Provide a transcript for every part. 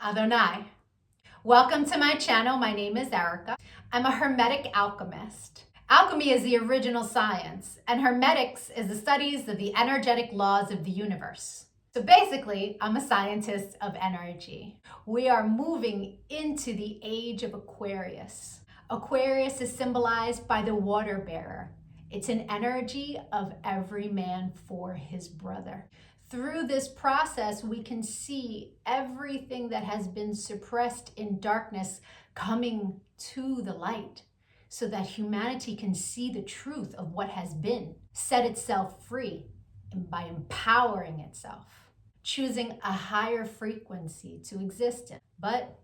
Adonai. Welcome to my channel. My name is Erica. I'm a Hermetic alchemist. Alchemy is the original science, and Hermetics is the studies of the energetic laws of the universe. So basically, I'm a scientist of energy. We are moving into the age of Aquarius. Aquarius is symbolized by the water bearer. It's an energy of every man for his brother. Through this process, we can see everything that has been suppressed in darkness coming to the light so that humanity can see the truth of what has been, set itself free, and by empowering itself, choosing a higher frequency to exist in. But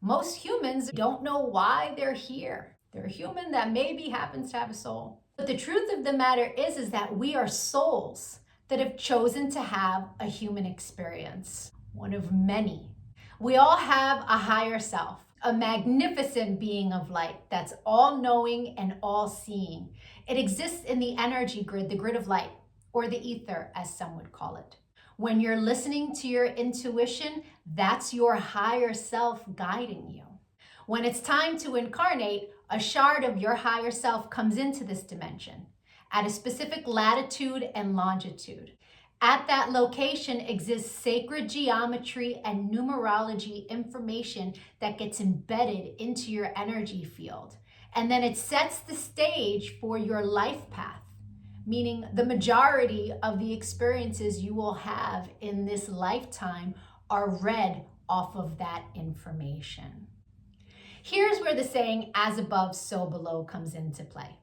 most humans don't know why they're here. They're a human that maybe happens to have a soul. But the truth of the matter is that we are souls that have chosen to have a human experience, one of many. We all have a higher self, a magnificent being of light that's all-knowing and all-seeing. It exists in the energy grid, the grid of light, or the ether, as some would call it. When you're listening to your intuition, that's your higher self guiding you. When it's time to incarnate, a shard of your higher self comes into this dimension at a specific latitude and longitude. At that location exists sacred geometry and numerology information that gets embedded into your energy field. And then it sets the stage for your life path, meaning the majority of the experiences you will have in this lifetime are read off of that information. Here's where the saying, as above, so below, comes into play.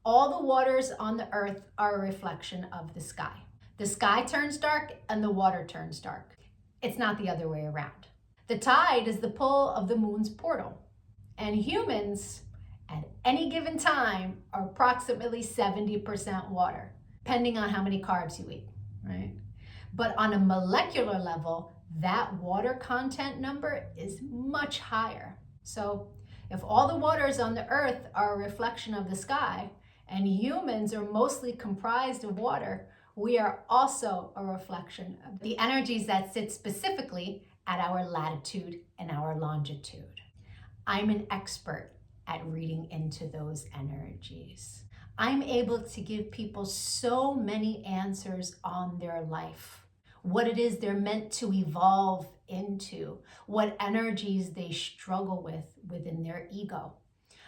All the waters on the earth are a reflection of the sky. The sky turns dark and the water turns dark. It's not the other way around. The tide is the pull of the moon's portal. And humans, at any given time, are approximately 70% water, depending on how many carbs you eat, right? But on a molecular level, that water content number is much higher. So if all the waters on the earth are a reflection of the sky, and humans are mostly comprised of water, we are also a reflection of the energies that sit specifically at our latitude and our longitude. I'm an expert at reading into those energies. I'm able to give people so many answers on their life, what it is they're meant to evolve into, what energies they struggle with within their ego.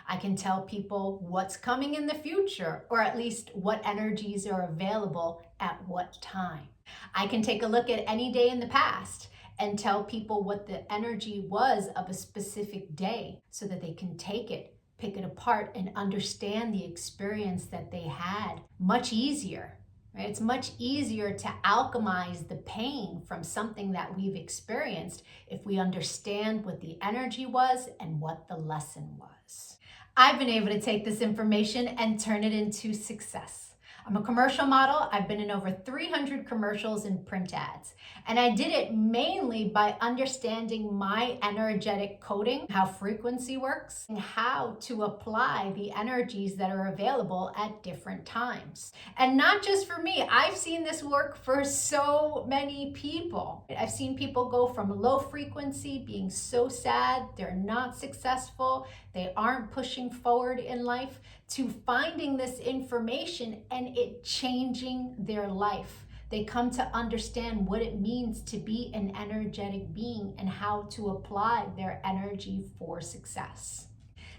I can tell people what's coming in the future, or at least what energies are available at what time. I can take a look at any day in the past and tell people what the energy was of a specific day so that they can take it, pick it apart, and understand the experience that they had much easier. Right? It's much easier to alchemize the pain from something that we've experienced if we understand what the energy was and what the lesson was. I've been able to take this information and turn it into success. I'm a commercial model. I've been in over 300 commercials and print ads. And I did it mainly by understanding my energetic coding, how frequency works, and how to apply the energies that are available at different times. And not just for me, I've seen this work for so many people. I've seen people go from low frequency, being so sad, they're not successful, they aren't pushing forward in life, to finding this information and it changing their life. They come to understand what it means to be an energetic being and how to apply their energy for success.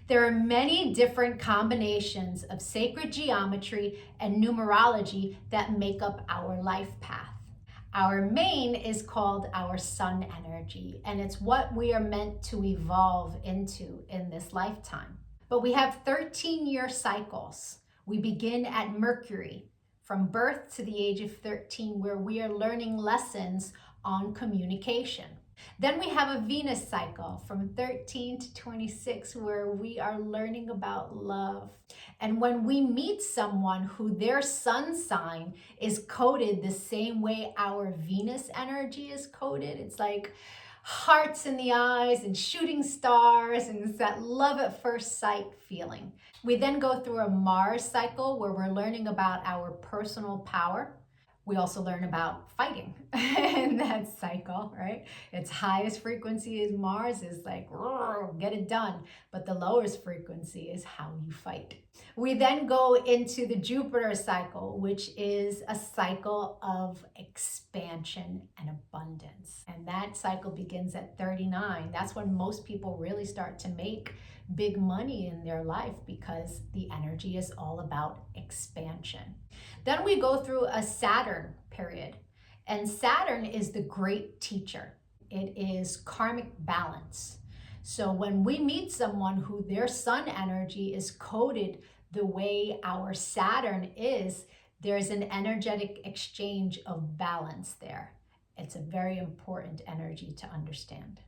There are many different combinations of sacred geometry and numerology that make up our life path. Our main is called our sun energy, and it's what we are meant to evolve into in this lifetime. But we have 13-year cycles. We begin at Mercury, from birth to the age of 13, where we are learning lessons on communication. Then we have a Venus cycle from 13 to 26, where we are learning about love. And when we meet someone who their sun sign is coded the same way our Venus energy is coded, it's like hearts in the eyes and shooting stars, and it's that love at first sight feeling. We then go through a Mars cycle where we're learning about our personal power. We also learn about fighting, and that cycle, right? Its highest frequency is Mars, is like, get it done. But the lowest frequency is how you fight. We then go into the Jupiter cycle, which is a cycle of expansion and abundance. And that cycle begins at 39. That's when most people really start to make big money in their life, because the energy is all about expansion. Then we go through a Saturn period, and Saturn is the great teacher. It is karmic balance. So when we meet someone who their sun energy is coded the way our Saturn is, there's an energetic exchange of balance there. It's a very important energy to understand.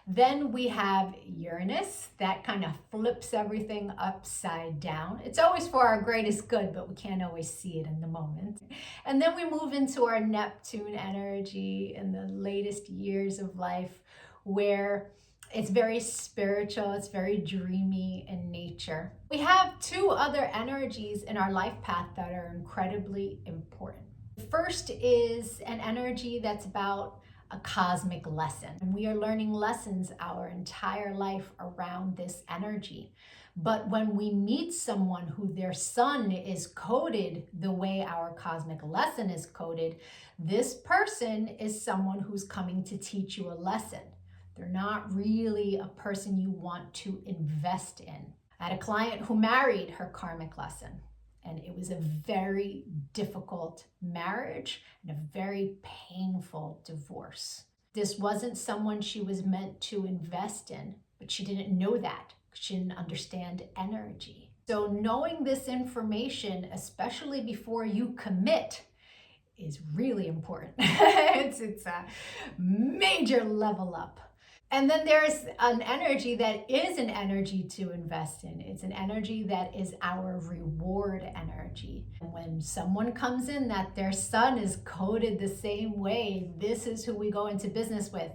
Then we have Uranus, that kind of flips everything upside down. It's always for our greatest good, but we can't always see it in the moment. And then we move into our Neptune energy in the latest years of life, where it's very spiritual, it's very dreamy in nature. We have two other energies in our life path that are incredibly important. The first is an energy that's about a cosmic lesson. And we are learning lessons our entire life around this energy. But when we meet someone who their sun is coded the way our cosmic lesson is coded, this person is someone who's coming to teach you a lesson. They're not really a person you want to invest in. I had a client who married her karmic lesson, and it was a very difficult marriage and a very painful divorce. This wasn't someone she was meant to invest in, but she didn't know that. She didn't understand energy. So knowing this information, especially before you commit, is really important. It's a major level up. And then there's an energy that is an energy to invest in. It's an energy that is our reward energy. And when someone comes in that their sun is coded the same way, this is who we go into business with.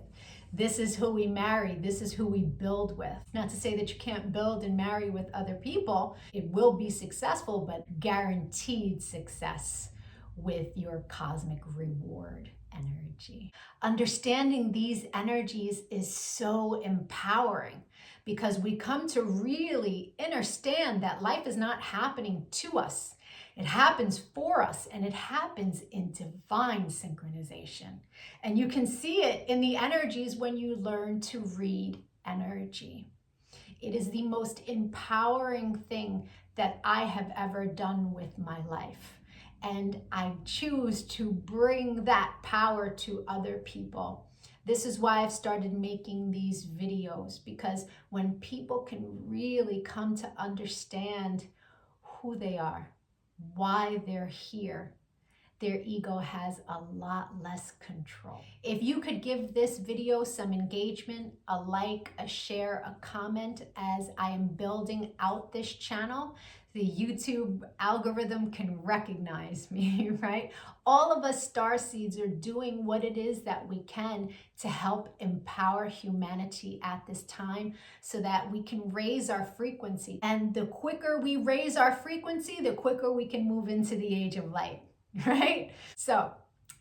This is who we marry. This is who we build with. Not to say that you can't build and marry with other people. It will be successful, but guaranteed success with your cosmic reward energy. Understanding these energies is so empowering, because we come to really understand that life is not happening to us. It happens for us, and it happens in divine synchronization. And you can see it in the energies when you learn to read energy. It is the most empowering thing that I have ever done with my life. And I choose to bring that power to other people. This is why I've started making these videos, because when people can really come to understand who they are, why they're here, their ego has a lot less control. If you could give this video some engagement, a like, a share, a comment, as I am building out this channel, the YouTube algorithm can recognize me, right? All of us starseeds are doing what it is that we can to help empower humanity at this time, so that we can raise our frequency. And the quicker we raise our frequency, the quicker we can move into the age of light, right? So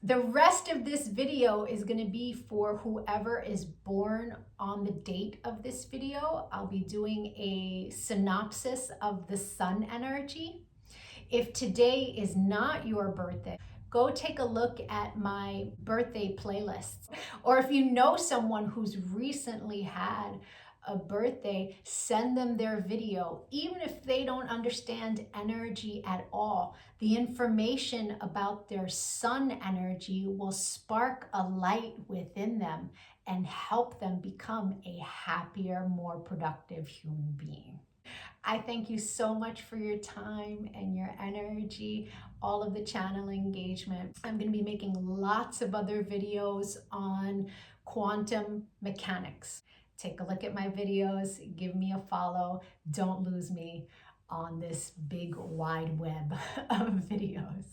the rest of this video is going to be for whoever is born on the date of this video. I'll be doing a synopsis of the sun energy. If today is not your birthday, go take a look at my birthday playlists. Or if you know someone who's recently had a birthday, send them their video. Even if they don't understand energy at all, the information about their sun energy will spark a light within them and help them become a happier, more productive human being. I thank you so much for your time and your energy, all of the channel engagement. I'm going to be making lots of other videos on quantum mechanics. Take a look at my videos, give me a follow. Don't lose me on this big wide web of videos.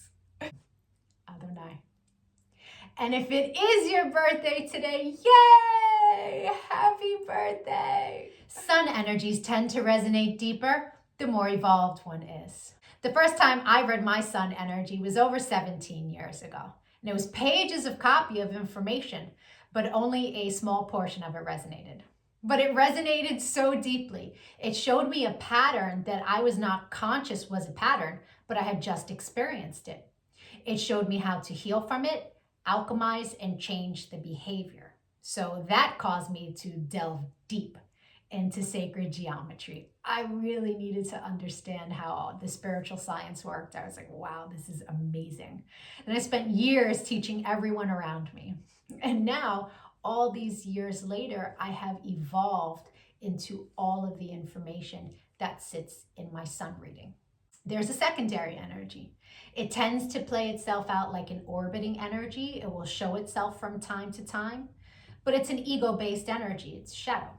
Adonai. And if it is your birthday today, yay! Happy birthday! Sun energies tend to resonate deeper the more evolved one is. The first time I read my sun energy was over 17 years ago. And it was pages of copy of information, but only a small portion of it resonated. But it resonated so deeply. It showed me a pattern that I was not conscious was a pattern, but I had just experienced it. It showed me how to heal from it, alchemize, and change the behavior. So that caused me to delve deep into sacred geometry. I really needed to understand how the spiritual science worked. I was like, wow, this is amazing. And I spent years teaching everyone around me. And now, all these years later, I have evolved into all of the information that sits in my sun reading. There's a secondary energy. It tends to play itself out like an orbiting energy. It will show itself from time to time, but it's an ego-based energy. It's shadow.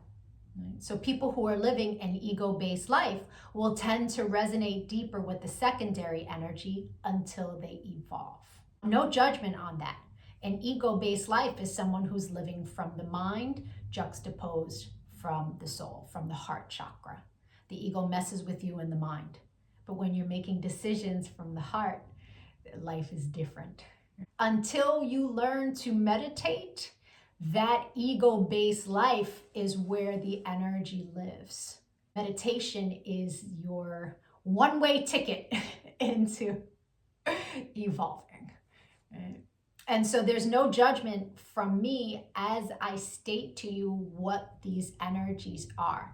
So people who are living an ego-based life will tend to resonate deeper with the secondary energy until they evolve. No judgment on that. An ego-based life is someone who's living from the mind, juxtaposed from the soul, from the heart chakra. The ego messes with you in the mind. But when you're making decisions from the heart, life is different. Until you learn to meditate, that ego-based life is where the energy lives. Meditation is your one-way ticket into evolving. And so there's no judgment from me as I state to you what these energies are.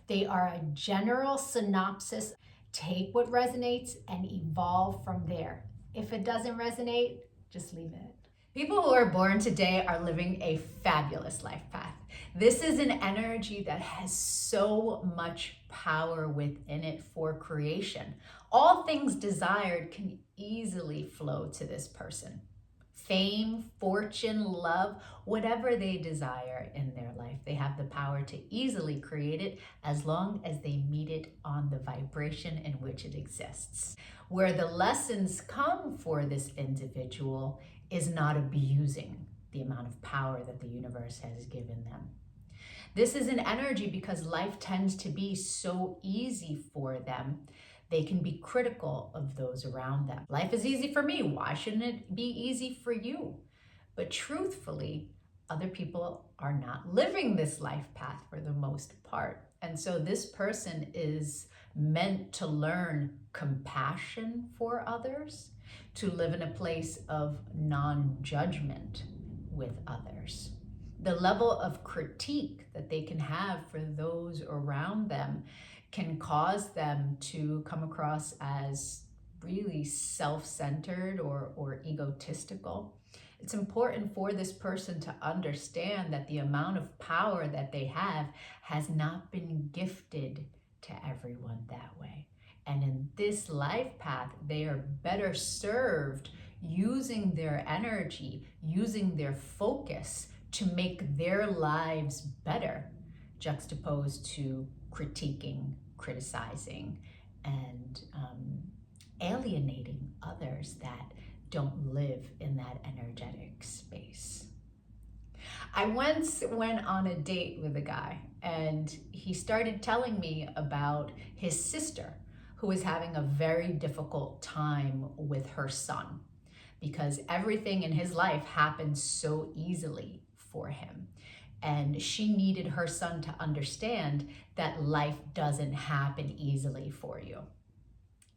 They are a general synopsis. Take what resonates and evolve from there. If it doesn't resonate, just leave it. People who are born today are living a fabulous life path. This is an energy that has so much power within it for creation. All things desired can easily flow to this person. Fame, fortune, love, whatever they desire in their life, they have the power to easily create it as long as they meet it on the vibration in which it exists. Where the lessons come for this individual is not abusing the amount of power that the universe has given them. This is an energy because life tends to be so easy for them. They can be critical of those around them. Life is easy for me. Why shouldn't it be easy for you? But truthfully, other people are not living this life path for the most part. And so this person is meant to learn compassion for others, to live in a place of non-judgment with others. The level of critique that they can have for those around them can cause them to come across as really self-centered or egotistical. It's important for this person to understand that the amount of power that they have has not been gifted to everyone that way. And in this life path, they are better served using their energy, using their focus to make their lives better, juxtaposed to critiquing, criticizing, and alienating others that don't live in that energetic space. I once went on a date with a guy, and he started telling me about his sister, who was having a very difficult time with her son because everything in his life happened so easily for him. And she needed her son to understand that life doesn't happen easily for you.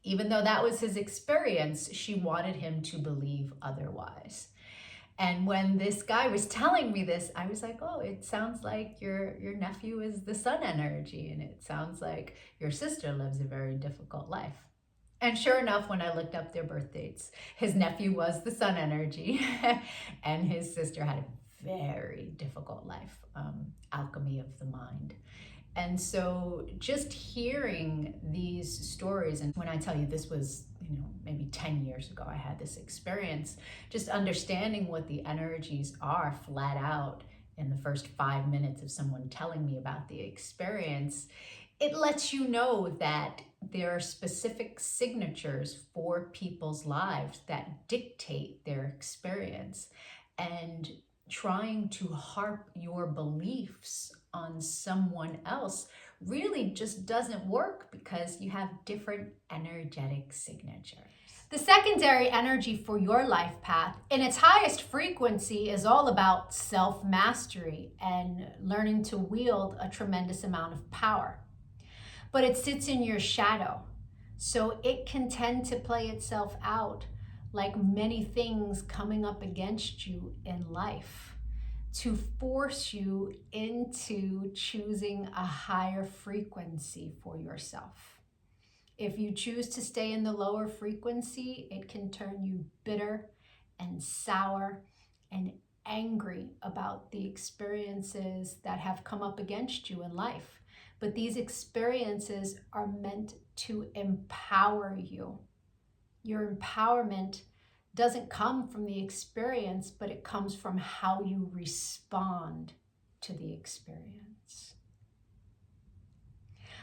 Even though that was his experience, she wanted him to believe otherwise. And when this guy was telling me this, I was like, oh, it sounds like your nephew is the sun energy, and it sounds like your sister lives a very difficult life. And sure enough, when I looked up their birth dates, his nephew was the sun energy, and his sister had a very difficult life, alchemy of the mind. And so just hearing these stories, and when I tell you this was, maybe 10 years ago, I had this experience, just understanding what the energies are flat out in the first 5 minutes of someone telling me about the experience, it lets you know that there are specific signatures for people's lives that dictate their experience. And trying to harp your beliefs on someone else really just doesn't work because you have different energetic signatures. The secondary energy for your life path, in its highest frequency, is all about self-mastery and learning to wield a tremendous amount of power. But it sits in your shadow, so it can tend to play itself out like many things coming up against you in life to force you into choosing a higher frequency for yourself. If you choose to stay in the lower frequency, it can turn you bitter and sour and angry about the experiences that have come up against you in life. But these experiences are meant to empower you. Your empowerment doesn't come from the experience, but it comes from how you respond to the experience.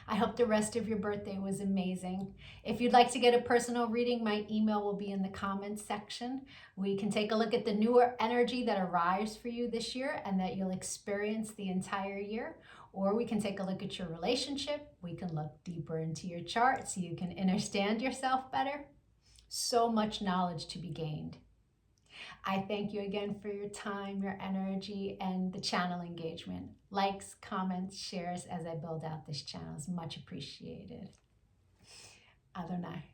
I hope the rest of your birthday was amazing. If you'd like to get a personal reading, my email will be in the comments section. We can take a look at the newer energy that arrives for you this year and that you'll experience the entire year. Or we can take a look at your relationship. We can look deeper into your chart so you can understand yourself better. So much knowledge to be gained. I thank you again for your time, your energy, and the channel engagement. Likes, comments, shares as I build out this channel is much appreciated. Adonai.